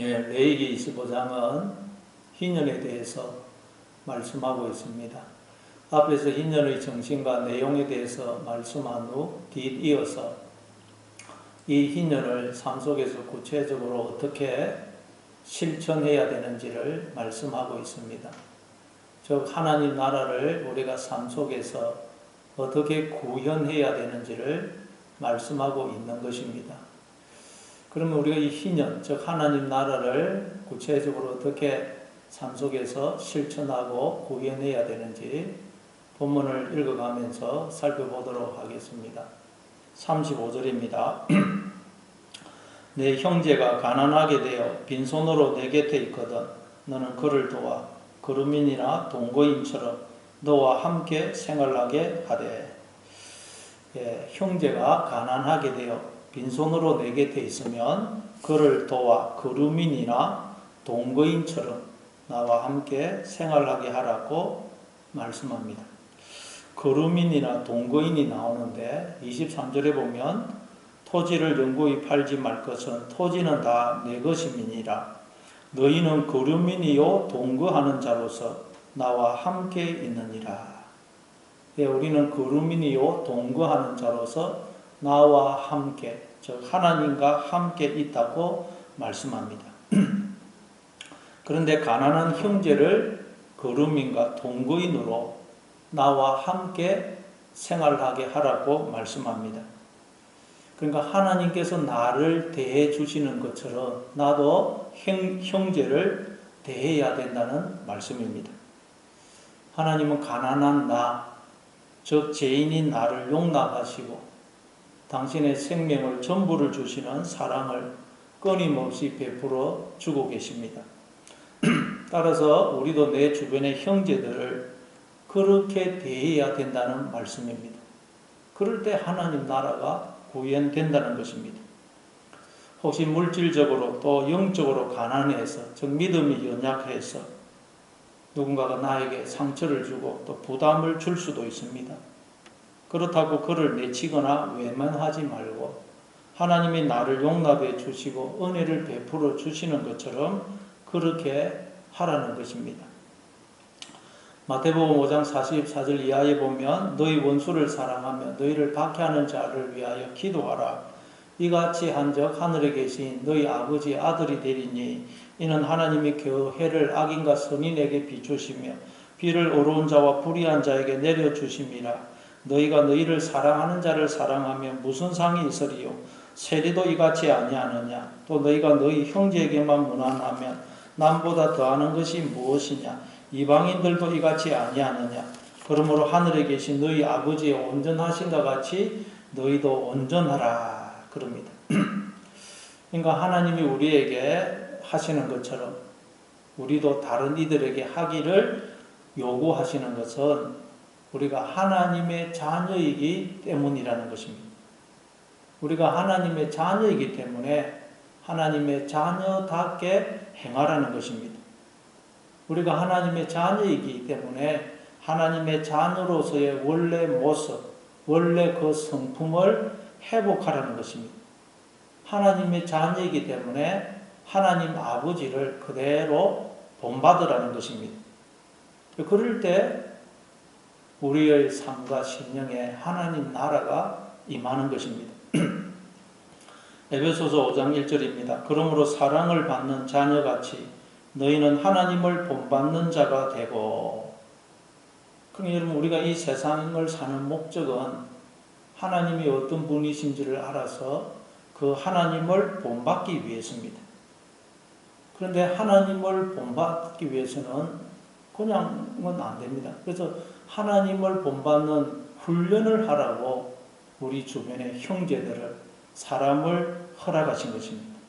레위기 25장은 희년에 대해서 말씀하고 있습니다. 앞에서 희년의 정신과 내용에 대해서 말씀한 후 뒤이어서 이 희년을 삶 속에서 구체적으로 어떻게 실천해야 되는지를 말씀하고 있습니다. 즉 하나님 나라를 우리가 삶 속에서 어떻게 구현해야 되는지를 말씀하고 있는 것입니다. 그러면 우리가 이 희년, 즉 하나님 나라를 구체적으로 어떻게 삶 속에서 실천하고 구현해야 되는지 본문을 읽어가면서 살펴보도록 하겠습니다. 35절입니다. 내 형제가 가난하게 되어 빈손으로 내 곁에 있거든 너는 그를 도와 거루민이나 동거인처럼 너와 함께 생활하게 하되. 형제가 가난하게 되어 빈손으로 내 곁에 있으면 그를 도와 거루민이나 동거인처럼 나와 함께 생활하게 하라고 말씀합니다. 거루민이나 동거인이 나오는데 23절에 보면 토지를 영구히 팔지 말 것은 토지는 다 내 것임이니라. 너희는 거루민이요 동거하는 자로서 나와 함께 있느니라. 우리는 거루민이요 동거하는 자로서 나와 함께, 즉 하나님과 함께 있다고 말씀합니다. 그런데 가난한 형제를 거루민과 동거인으로 나와 함께 생활하게 하라고 말씀합니다. 그러니까 하나님께서 나를 대해 주시는 것처럼 나도 형제를 대해야 된다는 말씀입니다. 하나님은 가난한 나, 즉 죄인인 나를 용납하시고 당신의 생명을 전부를 주시는 사랑을 끊임없이 베풀어 주고 계십니다. 따라서 우리도 내 주변의 형제들을 그렇게 대해야 된다는 말씀입니다. 그럴 때 하나님 나라가 구현된다는 것입니다. 혹시 물질적으로 또 영적으로 가난해서, 즉 믿음이 연약해서 누군가가 나에게 상처를 주고 또 부담을 줄 수도 있습니다. 그렇다고 그를 내치거나 외면하지 말고 하나님이 나를 용납해 주시고 은혜를 베풀어 주시는 것처럼 그렇게 하라는 것입니다. 마태복음 5장 44절 이하에 보면 너희 원수를 사랑하며 너희를 박해하는 자를 위하여 기도하라. 이같이 한즉 하늘에 계신 너희 아버지의 아들이 되리니 이는 하나님이 겨우 해를 악인과 선인에게 비추시며 비를 어려운 자와 불의한 자에게 내려주심이라. 너희가 너희를 사랑하는 자를 사랑하며 무슨 상이 있으리요? 세리도 이같이 아니하느냐? 또 너희가 너희 형제에게만 무난하면 남보다 더하는 것이 무엇이냐? 이방인들도 이같이 아니하느냐? 그러므로 하늘에 계신 너희 아버지의 온전하신가 같이 너희도 온전하라. 그럽니다. 그러니까 하나님이 우리에게 하시는 것처럼 우리도 다른 이들에게 하기를 요구하시는 것은 우리가 하나님의 자녀이기 때문이라는 것입니다. 우리가 하나님의 자녀이기 때문에 하나님의 자녀답게 행하라는 것입니다. 우리가 하나님의 자녀이기 때문에 하나님의 자녀로서의 원래 모습, 원래 그 성품을 회복하라는 것입니다. 하나님의 자녀이기 때문에 하나님 아버지를 그대로 본받으라는 것입니다. 그럴 때 우리의 삶과 심령에 하나님 나라가 임하는 것입니다. 에베소서 5장 1절입니다. 그러므로 사랑을 받는 자녀같이 너희는 하나님을 본받는 자가 되고. 그러니까 여러분 우리가 이 세상을 사는 목적은 하나님이 어떤 분이신지를 알아서 그 하나님을 본받기 위해서입니다. 그런데 하나님을 본받기 위해서는 그냥은 안 됩니다. 그래서 하나님을 본받는 훈련을 하라고 우리 주변의 형제들을, 사람을 허락하신 것입니다.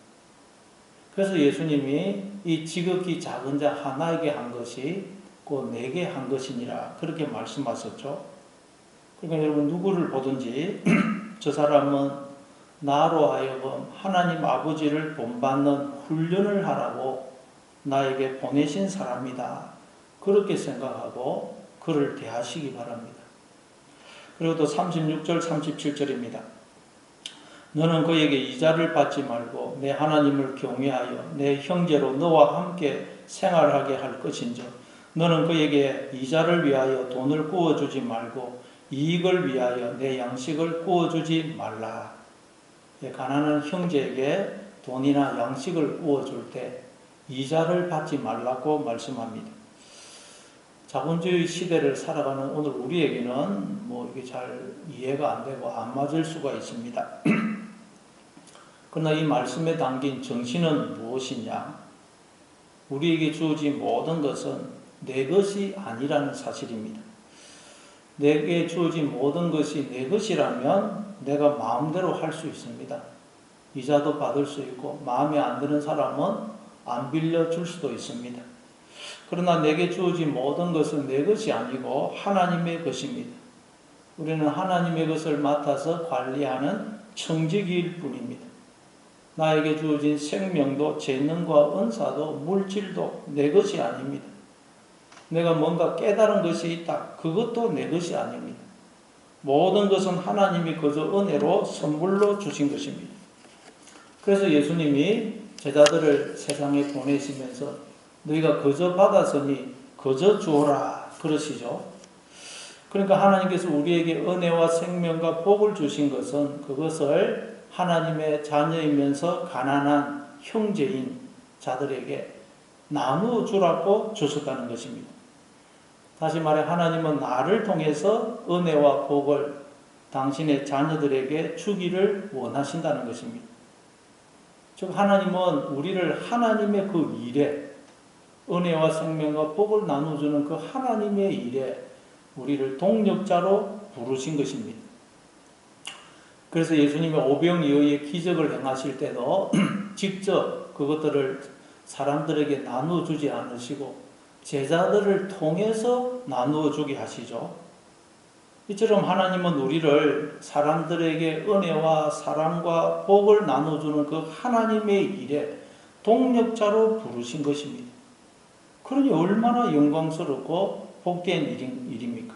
그래서 예수님이 이 지극히 작은 자 하나에게 한 것이 곧 내게 한 것이니라 그렇게 말씀하셨죠. 그러니까 여러분 누구를 보든지 저 사람은 나로 하여금 하나님 아버지를 본받는 훈련을 하라고 나에게 보내신 사람이다. 그렇게 생각하고 그를 대하시기 바랍니다. 그리고 또 36절 37절입니다. 너는 그에게 이자를 받지 말고 내 하나님을 경외하여 내 형제로 너와 함께 생활하게 할 것인즉 너는 그에게 이자를 위하여 돈을 구워주지 말고 이익을 위하여 내 양식을 구워주지 말라. 가난한 형제에게 돈이나 양식을 구워줄 때 이자를 받지 말라고 말씀합니다. 자본주의 시대를 살아가는 오늘 우리에게는 이게 잘 이해가 안 되고 안 맞을 수가 있습니다. 그러나 이 말씀에 담긴 정신은 무엇이냐? 우리에게 주어진 모든 것은 내 것이 아니라는 사실입니다. 내게 주어진 모든 것이 내 것이라면 내가 마음대로 할 수 있습니다. 이자도 받을 수 있고 마음에 안 드는 사람은 안 빌려줄 수도 있습니다. 그러나 내게 주어진 모든 것은 내 것이 아니고 하나님의 것입니다. 우리는 하나님의 것을 맡아서 관리하는 청지기일 뿐입니다. 나에게 주어진 생명도 재능과 은사도 물질도 내 것이 아닙니다. 내가 뭔가 깨달은 것이 있다. 그것도 내 것이 아닙니다. 모든 것은 하나님이 그저 은혜로 선물로 주신 것입니다. 그래서 예수님이 제자들을 세상에 보내시면서 너희가 그저 받았으니 그저 주어라 그러시죠. 그러니까 하나님께서 우리에게 은혜와 생명과 복을 주신 것은 그것을 하나님의 자녀이면서 가난한 형제인 자들에게 나누어 주라고 주셨다는 것입니다. 다시 말해 하나님은 나를 통해서 은혜와 복을 당신의 자녀들에게 주기를 원하신다는 것입니다. 즉 하나님은 우리를 하나님의 그 일에 은혜와 생명과 복을 나눠주는 그 하나님의 일에 우리를 동력자로 부르신 것입니다. 그래서 예수님이 오병이어의 기적을 행하실 때도 직접 그것들을 사람들에게 나누어주지 않으시고 제자들을 통해서 나누어주게 하시죠. 이처럼 하나님은 우리를 사람들에게 은혜와 사랑과 복을 나눠주는 그 하나님의 일에 동력자로 부르신 것입니다. 그러니 얼마나 영광스럽고 복된 일입니까?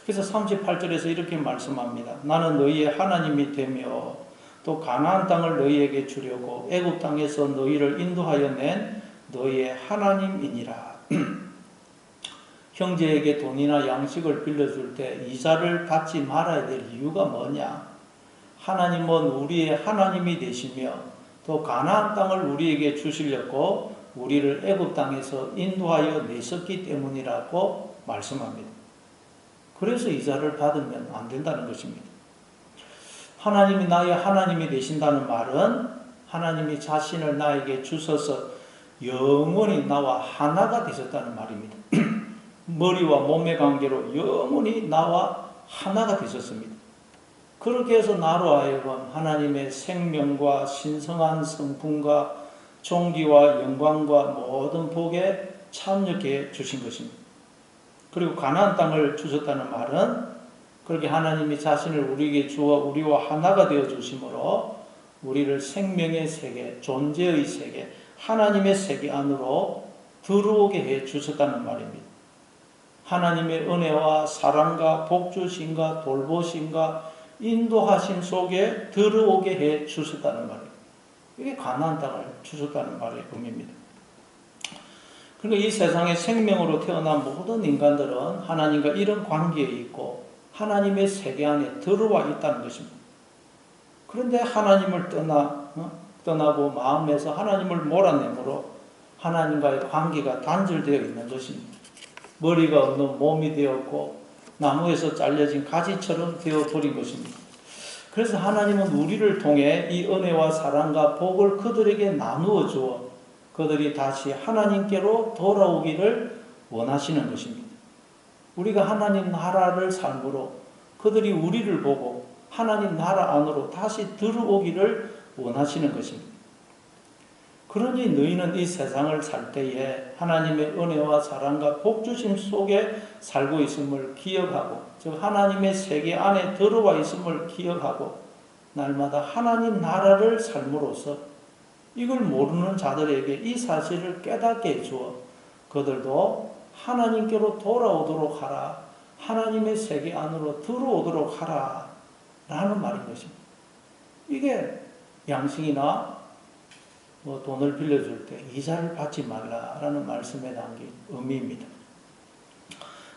그래서 38절에서 이렇게 말씀합니다. 나는 너희의 하나님이 되며 또 가나안 땅을 너희에게 주려고 애굽 땅에서 너희를 인도하여 낸 너희의 하나님이니라. 형제에게 돈이나 양식을 빌려줄 때 이자를 받지 말아야 될 이유가 뭐냐? 하나님은 우리의 하나님이 되시며 또 가나안 땅을 우리에게 주시려고 우리를 애굽 땅에서 인도하여 내셨기 때문이라고 말씀합니다. 그래서 이자를 받으면 안 된다는 것입니다. 하나님이 나의 하나님이 되신다는 말은 하나님이 자신을 나에게 주셔서 영원히 나와 하나가 되셨다는 말입니다. 머리와 몸의 관계로 영원히 나와 하나가 되셨습니다. 그렇게 해서 나로 하여금 하나님의 생명과 신성한 성품과 존귀와 영광과 모든 복에 참여해 주신 것입니다. 그리고 가나안 땅을 주셨다는 말은 그렇게 하나님이 자신을 우리에게 주어 우리와 하나가 되어 주심으로 우리를 생명의 세계, 존재의 세계, 하나님의 세계 안으로 들어오게 해 주셨다는 말입니다. 하나님의 은혜와 사랑과 복주심과 돌보심과 인도하심 속에 들어오게 해 주셨다는 말이에요. 이게 가나안 땅을 주셨다는 말의 의미입니다. 그러니까 이 세상에 생명으로 태어난 모든 인간들은 하나님과 이런 관계에 있고 하나님의 세계 안에 들어와 있다는 것입니다. 그런데 하나님을 떠나고 마음에서 하나님을 몰아내므로 하나님과의 관계가 단절되어 있는 것입니다. 머리가 없는 몸이 되었고 나무에서 잘려진 가지처럼 되어버린 것입니다. 그래서 하나님은 우리를 통해 이 은혜와 사랑과 복을 그들에게 나누어 주어 그들이 다시 하나님께로 돌아오기를 원하시는 것입니다. 우리가 하나님 나라를 삶으로 그들이 우리를 보고 하나님 나라 안으로 다시 들어오기를 원하시는 것입니다. 그러니 너희는 이 세상을 살 때에 하나님의 은혜와 사랑과 복주심 속에 살고 있음을 기억하고 즉 하나님의 세계 안에 들어와 있음을 기억하고 날마다 하나님 나라를 삶으로써 이걸 모르는 자들에게 이 사실을 깨닫게 해주어 그들도 하나님께로 돌아오도록 하라. 하나님의 세계 안으로 들어오도록 하라. 라는 말인 것입니다. 이게 양식이나 돈을 빌려줄 때 이자를 받지 말라라는 말씀에 담긴 의미입니다.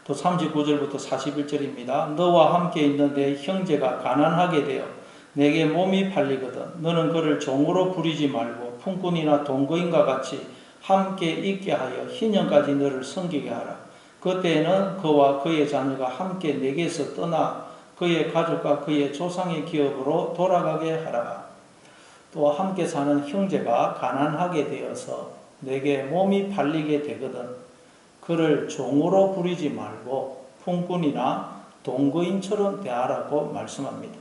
또 39절부터 41절입니다. 너와 함께 있는 내 형제가 가난하게 되어 내게 몸이 팔리거든 너는 그를 종으로 부리지 말고 품꾼이나 동거인과 같이 함께 있게 하여 희년까지 너를 섬기게 하라. 그때에는 그와 그의 자녀가 함께 내게서 떠나 그의 가족과 그의 조상의 기업으로 돌아가게 하라. 또 함께 사는 형제가 가난하게 되어서 내게 몸이 팔리게 되거든 그를 종으로 부리지 말고 품꾼이나 동거인처럼 대하라고 말씀합니다.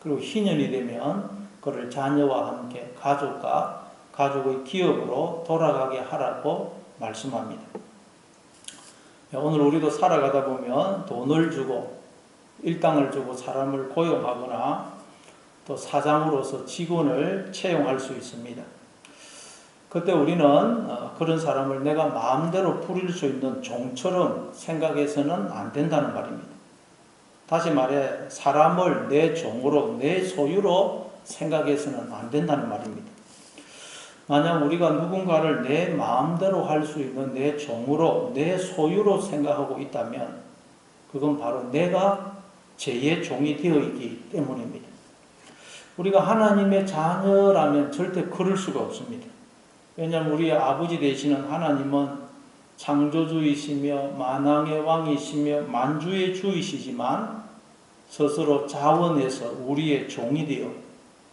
그리고 희년이 되면 그를 자녀와 함께 가족과 가족의 기업으로 돌아가게 하라고 말씀합니다. 오늘 우리도 살아가다 보면 돈을 주고 일당을 주고 사람을 고용하거나 또 사장으로서 직원을 채용할 수 있습니다. 그때 우리는 그런 사람을 내가 마음대로 부릴 수 있는 종처럼 생각해서는 안 된다는 말입니다. 다시 말해 사람을 내 종으로 내 소유로 생각해서는 안 된다는 말입니다. 만약 우리가 누군가를 내 마음대로 할 수 있는 내 종으로 내 소유로 생각하고 있다면 그건 바로 내가 제 종이 되어 있기 때문입니다. 우리가 하나님의 자녀라면 절대 그럴 수가 없습니다. 왜냐하면 우리의 아버지 되시는 하나님은 창조주이시며 만왕의 왕이시며 만주의 주이시지만 스스로 자원해서 우리의 종이 되어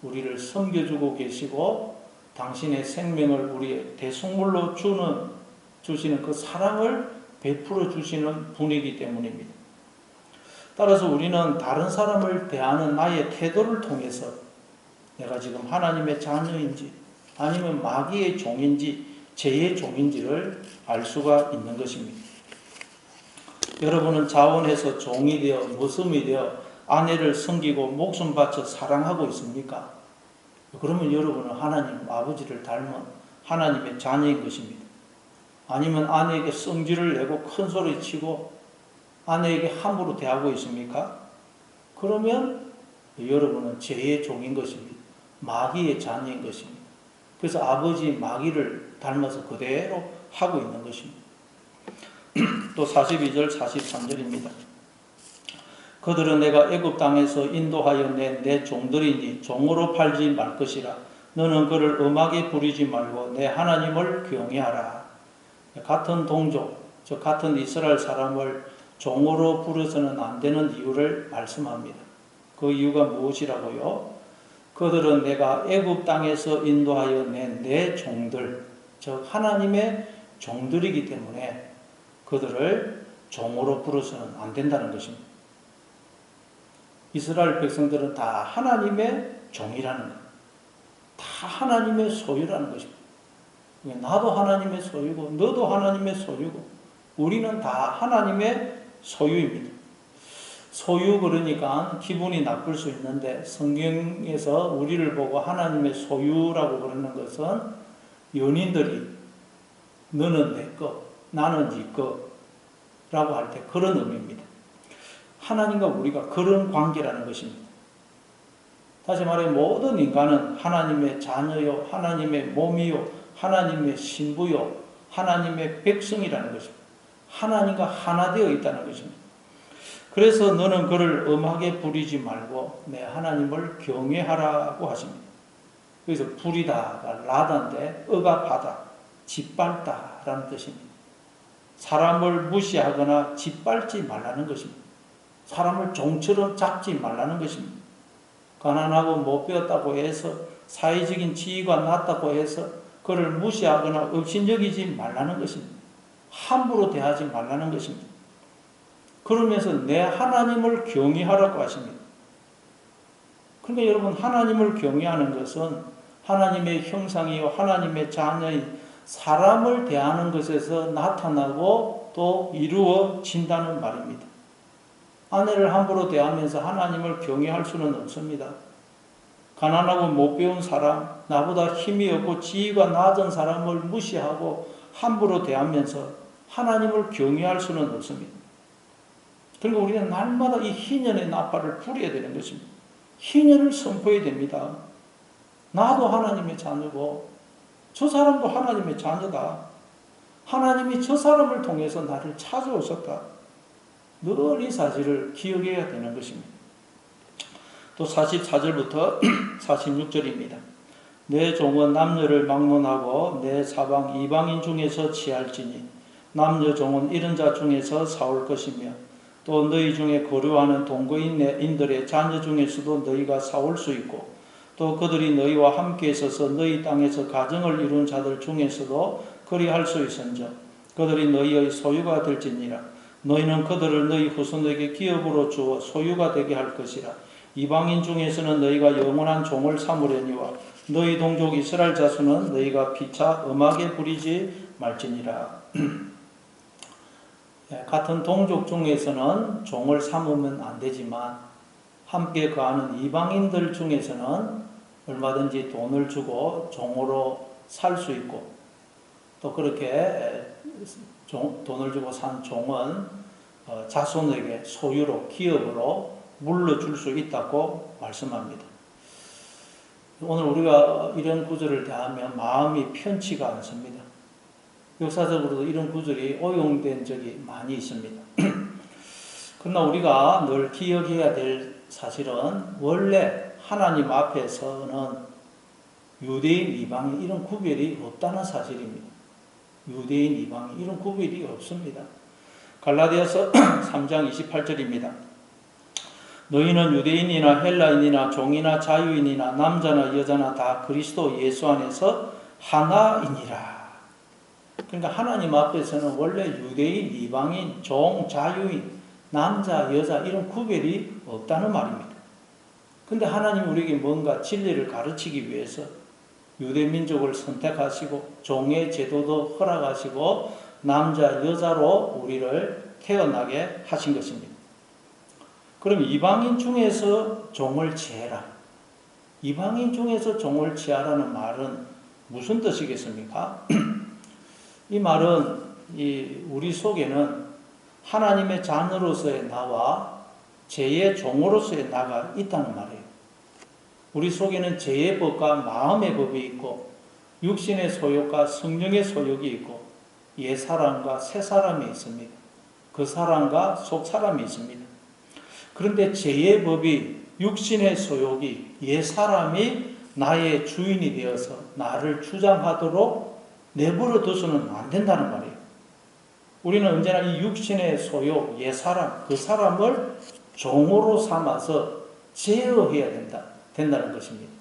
우리를 섬겨주고 계시고 당신의 생명을 우리의 대속물로 주시는 그 사랑을 베풀어 주시는 분이기 때문입니다. 따라서 우리는 다른 사람을 대하는 나의 태도를 통해서 내가 지금 하나님의 자녀인지 아니면 마귀의 종인지 죄의 종인지를 알 수가 있는 것입니다. 여러분은 자원해서 종이 되어 모섬이 되어 아내를 섬기고 목숨 바쳐 사랑하고 있습니까? 그러면 여러분은 하나님 아버지를 닮은 하나님의 자녀인 것입니다. 아니면 아내에게 성질을 내고 큰 소리 치고 아내에게 함부로 대하고 있습니까? 그러면 여러분은 죄의 종인 것입니다. 마귀의 자녀인 것입니다. 그래서 아버지 마귀를 닮아서 그대로 하고 있는 것입니다. 또 42절 43절입니다. 그들은 내가 애굽 땅에서 인도하여 낸 내 종들이니 종으로 팔지 말 것이라. 너는 그를 음악에 부리지 말고 내 하나님을 경외하라. 같은 동족, 즉 같은 이스라엘 사람을 종으로 부려서는 안 되는 이유를 말씀합니다. 그 이유가 무엇이라고요? 그들은 내가 애굽 땅에서 인도하여 낸 내 종들, 즉 하나님의 종들이기 때문에 그들을 종으로 부려서는 안 된다는 것입니다. 이스라엘 백성들은 다 하나님의 종이라는 것, 다 하나님의 소유라는 것입니다. 나도 하나님의 소유고 너도 하나님의 소유고 우리는 다 하나님의 소유입니다. 소유 그러니까 기분이 나쁠 수 있는데 성경에서 우리를 보고 하나님의 소유라고 그러는 것은 연인들이 너는 내 것, 나는 네 것라고 할 때 그런 의미입니다. 하나님과 우리가 그런 관계라는 것입니다. 다시 말해 모든 인간은 하나님의 자녀요, 하나님의 몸이요, 하나님의 신부요, 하나님의 백성이라는 것입니다. 하나님과 하나 되어 있다는 것입니다. 그래서 너는 그를 음하게 부리지 말고 내 하나님을 경외하라고 하십니다. 그래서 부리다가 라다인데 억압하다, 짓밟다라는 뜻입니다. 사람을 무시하거나 짓밟지 말라는 것입니다. 사람을 종처럼 잡지 말라는 것입니다. 가난하고 못 배웠다고 해서 사회적인 지위가 낮다고 해서 그를 무시하거나 업신여기지 말라는 것입니다. 함부로 대하지 말라는 것입니다. 그러면서 내 하나님을 경외하라고 하십니다. 그러니까 여러분 하나님을 경외하는 것은 하나님의 형상이요 하나님의 자녀인 사람을 대하는 것에서 나타나고 또 이루어진다는 말입니다. 아내를 함부로 대하면서 하나님을 경외할 수는 없습니다. 가난하고 못 배운 사람, 나보다 힘이 없고 지위가 낮은 사람을 무시하고 함부로 대하면서 하나님을 경외할 수는 없습니다. 그리고 우리는 날마다 이 희년의 나팔을 부려야 되는 것입니다. 희년을 선포해야 됩니다. 나도 하나님의 자녀고 저 사람도 하나님의 자녀다. 하나님이 저 사람을 통해서 나를 찾아오셨다. 늘 이 사실을 기억해야 되는 것입니다. 또 44절부터 46절입니다. 내 종은 남녀를 막론하고 내 사방 이방인 중에서 취할지니 남녀 종은 이런 자 중에서 사올 것이며 또 너희 중에 거류하는 동거인들의 자녀 중에서도 너희가 사올 수 있고 또 그들이 너희와 함께 있어서 너희 땅에서 가정을 이룬 자들 중에서도 그리할 수 있은즉 그들이 너희의 소유가 될지니라. 너희는 그들을 너희 후손에게 기업으로 주어 소유가 되게 할 것이라. 이방인 중에서는 너희가 영원한 종을 삼으려니와 너희 동족 이스라엘 자손은 너희가 피차 음악에 부리지 말지니라. 같은 동족 중에서는 종을 삼으면 안 되지만 함께 거하는 이방인들 중에서는 얼마든지 돈을 주고 종으로 살 수 있고 또 그렇게 돈을 주고 산 종은 자손에게 소유로 기업으로 물려줄 수 있다고 말씀합니다. 오늘 우리가 이런 구절을 대하면 마음이 편치가 않습니다. 역사적으로도 이런 구절이 오용된 적이 많이 있습니다. 그러나 우리가 늘 기억해야 될 사실은 원래 하나님 앞에서는 유대인, 이방인 이런 구별이 없다는 사실입니다. 유대인, 이방인 이런 구별이 없습니다. 갈라디아서 3장 28절입니다. 너희는 유대인이나 헬라인이나 종이나 자유인이나 남자나 여자나 다 그리스도 예수 안에서 하나이니라. 그러니까 하나님 앞에서는 원래 유대인, 이방인, 종, 자유인, 남자, 여자 이런 구별이 없다는 말입니다. 근데 하나님 우리에게 뭔가 진리를 가르치기 위해서 유대 민족을 선택하시고 종의 제도도 허락하시고 남자, 여자로 우리를 태어나게 하신 것입니다. 그럼 이방인 중에서 종을 취해라. 이방인 중에서 종을 취하라는 말은 무슨 뜻이겠습니까? 이 말은 우리 속에는 하나님의 자녀로서의 나와 죄의 종으로서의 나가 있다는 말이에요. 우리 속에는 죄의 법과 마음의 법이 있고 육신의 소욕과 성령의 소욕이 있고 옛사람과 새사람이 있습니다. 그 사람과 속사람이 있습니다. 그런데 죄의 법이 육신의 소욕이 옛사람이 나의 주인이 되어서 나를 주장하도록 내버려 둬서는 안 된다는 말이에요. 우리는 언제나 이 육신의 소욕, 옛사람, 그 사람을 종으로 삼아서 제어해야 된다는 것입니다.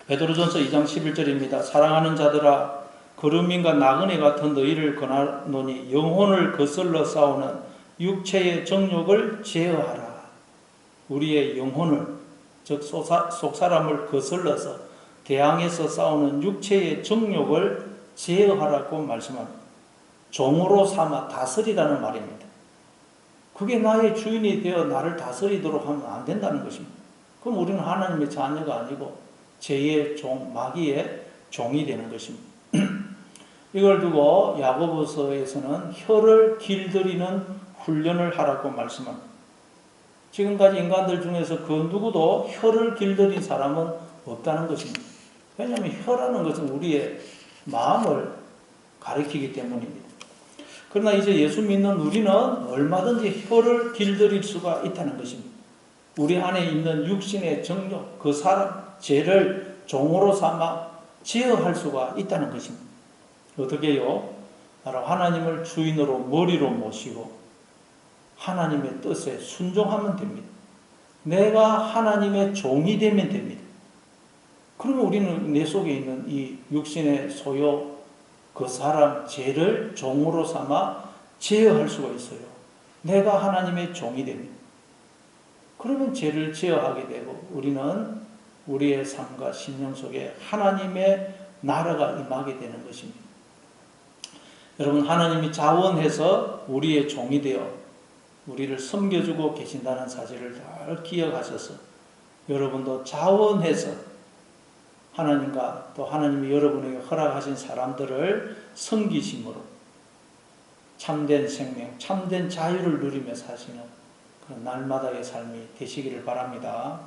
베드로전서 2장 11절입니다. 사랑하는 자들아 거름인과 나그네 같은 너희를 권하노니 영혼을 거슬러 싸우는 육체의 정욕을 제어하라. 우리의 영혼을 즉 속사람을 거슬러서 대항해서 싸우는 육체의 정욕을 제어하라고 말씀합니다. 종으로 삼아 다스리라는 말입니다. 그게 나의 주인이 되어 나를 다스리도록 하면 안 된다는 것입니다. 그럼 우리는 하나님의 자녀가 아니고 죄의 종, 마귀의 종이 되는 것입니다. 이걸 두고 야고보서에서는 혀를 길들이는 훈련을 하라고 말씀합니다. 지금까지 인간들 중에서 그 누구도 혀를 길들인 사람은 없다는 것입니다. 왜냐하면 혀라는 것은 우리의 마음을 가리키기 때문입니다. 그러나 이제 예수 믿는 우리는 얼마든지 혀를 길들일 수가 있다는 것입니다. 우리 안에 있는 육신의 정욕, 그 사람, 죄를 종으로 삼아 제어할 수가 있다는 것입니다. 어떻게 해요? 바로 하나님을 주인으로 머리로 모시고 하나님의 뜻에 순종하면 됩니다. 내가 하나님의 종이 되면 됩니다. 그러면 우리는 내 속에 있는 이 육신의 소욕, 그 사람, 죄를 종으로 삼아 제어할 수가 있어요. 내가 하나님의 종이 됩니다. 그러면 죄를 제어하게 되고 우리는 우리의 삶과 심령 속에 하나님의 나라가 임하게 되는 것입니다. 여러분, 하나님이 자원해서 우리의 종이 되어 우리를 섬겨주고 계신다는 사실을 잘 기억하셔서 여러분도 자원해서 하나님과 또 하나님이 여러분에게 허락하신 사람들을 섬기심으로 참된 생명, 참된 자유를 누리며 사시는 날마다의 삶이 되시기를 바랍니다.